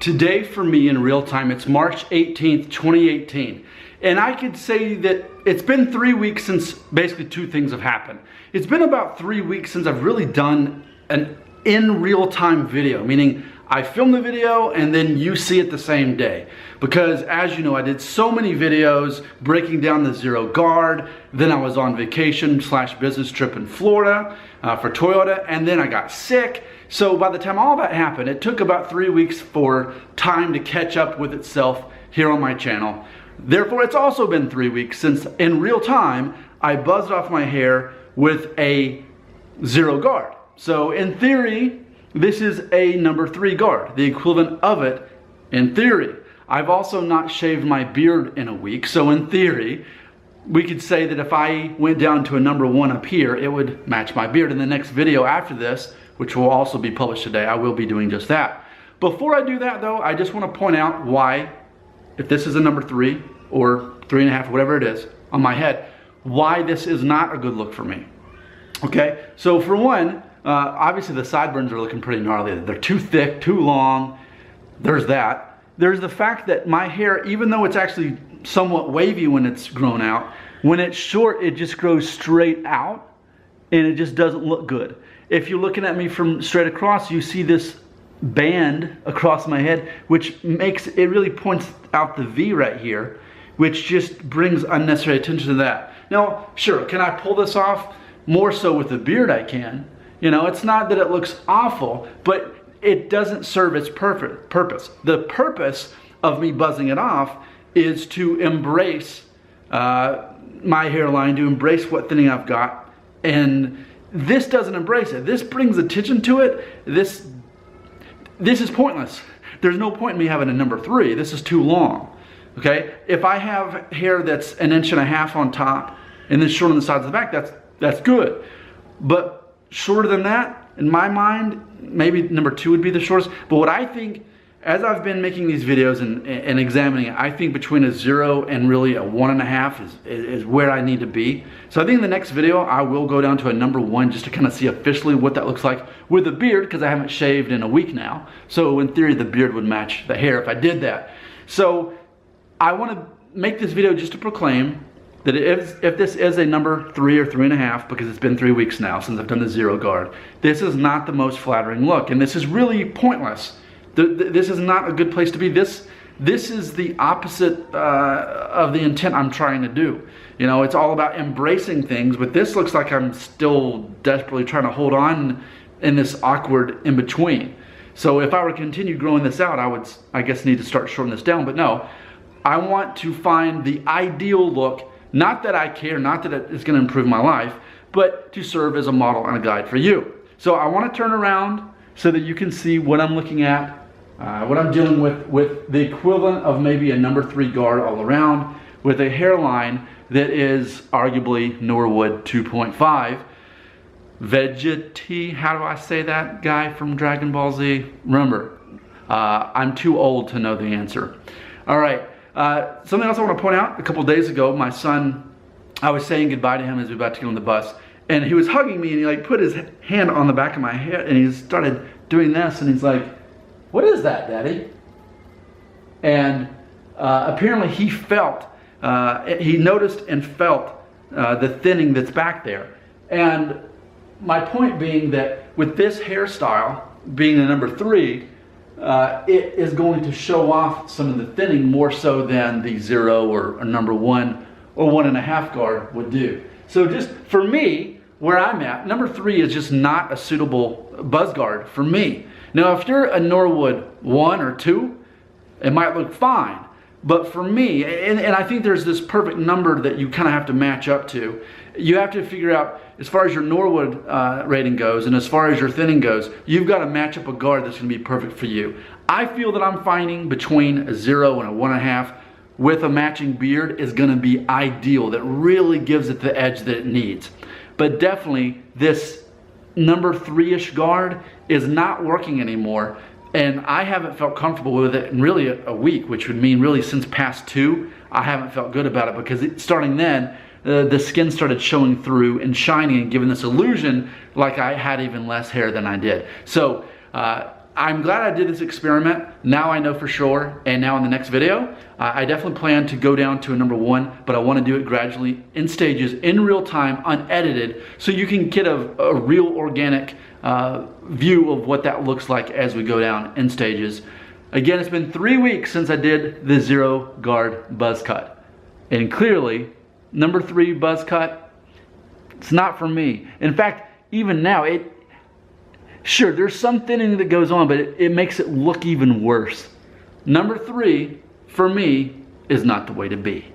Today for me in real time, it's March 18th, 2018. And I could say that it's been 3 weeks since basically two things have happened. It's been about 3 weeks since I've really done an in real time video, meaning I film the video and then you see it the same day. Because as you know, I did so many videos breaking down the Zero Guard, then I was on vacation / business trip in Florida for Toyota, and then I got sick. So by the time all that happened, it took about 3 weeks for time to catch up with itself here on my channel. Therefore, it's also been 3 weeks since in real time, I buzzed off my hair with a Zero Guard. So in theory, this is a number 3 guard, the equivalent of it in theory. I've also not shaved my beard in a week, so in theory, we could say that if I went down to a number 1 up here, it would match my beard. In the next video after this, which will also be published today, I will be doing just that. Before I do that though, I just want to point out why, if this is a number 3 or 3.5, whatever it is, on my head, why this is not a good look for me. Okay, so for one, obviously the sideburns are looking pretty gnarly. They're too thick, too long. There's that. There's the fact that my hair, even though it's actually somewhat wavy when it's grown out, when it's short, it just grows straight out and it just doesn't look good. If you're looking at me from straight across, you see this band across my head, which makes, it really points out the V right here, which just brings unnecessary attention to that. Now, sure, can I pull this off? More so with the beard I can. You know, it's not that it looks awful, but it doesn't serve its purpose. The purpose of me buzzing it off is to embrace my hairline, to embrace what thinning I've got, and this doesn't embrace it. This brings attention to it. This is pointless. There's no point in me having a number 3. This is too long. Okay? If I have hair that's 1.5 inches on top and then short on the sides of the back, that's good. But shorter than that, in my mind, maybe number 2 would be the shortest. But what I think, as I've been making these videos and examining it, I think between a 0 and really a 1.5 is where I need to be. So I think in the next video, I will go down to a number 1 just to kind of see officially what that looks like with a beard, because I haven't shaved in a week now. So in theory, the beard would match the hair if I did that. So I want to make this video just to proclaim that if this is a number 3 or 3.5, because it's been 3 weeks now since I've done the Zero Guard, this is not the most flattering look, and this is really pointless. This is not a good place to be. This is the opposite of the intent I'm trying to do. You know, it's all about embracing things, but this looks like I'm still desperately trying to hold on in this awkward in-between. So if I were to continue growing this out, I would, I guess, need to start shortening this down, but no. I want to find the ideal look. Not that I care, not that it's going to improve my life, but to serve as a model and a guide for you. So I want to turn around so that you can see what I'm looking at, what I'm dealing with the equivalent of maybe a number 3 guard all around, with a hairline that is arguably Norwood 2.5. Veggie, how do I say that, guy from Dragon Ball Z? Remember, I'm too old to know the answer. All right. Something else I want to point out, a couple days ago, my son, I was saying goodbye to him as we were about to get on the bus, and he was hugging me, and he like put his hand on the back of my head, and he started doing this, and he's like, "What is that, Daddy?" And apparently he felt, he noticed and felt the thinning that's back there. And my point being that with this hairstyle, being a number 3, it is going to show off some of the thinning more so than the 0 or number 1 or 1.5 guard would do. So just for me, where I'm at, number 3 is just not a suitable buzz guard for me. Now, if you're a Norwood 1 or 2, it might look fine. But for me, and I think there's this perfect number that you kind of have to match up to. You have to figure out, as far as your Norwood rating goes and as far as your thinning goes, you've got to match up a guard that's going to be perfect for you. I feel that I'm finding between a 0 and a 1.5 with a matching beard is going to be ideal. That really gives it the edge that it needs. But definitely this number 3-ish guard is not working anymore. And I haven't felt comfortable with it in really a week, which would mean really since past 2, I haven't felt good about it, because starting then, the skin started showing through and shining and giving this illusion like I had even less hair than I did. So I'm glad I did this experiment. Now I know for sure, and now in the next video, I definitely plan to go down to a number 1, but I want to do it gradually in stages, in real time, unedited, so you can get a real organic view of what that looks like as we go down in stages. Again, it's been 3 weeks since I did the zero guard buzz cut. And clearly, number 3 buzz cut, it's not for me. In fact, even now, sure, there's some thinning that goes on, but it makes it look even worse. Number 3, for me, is not the way to be.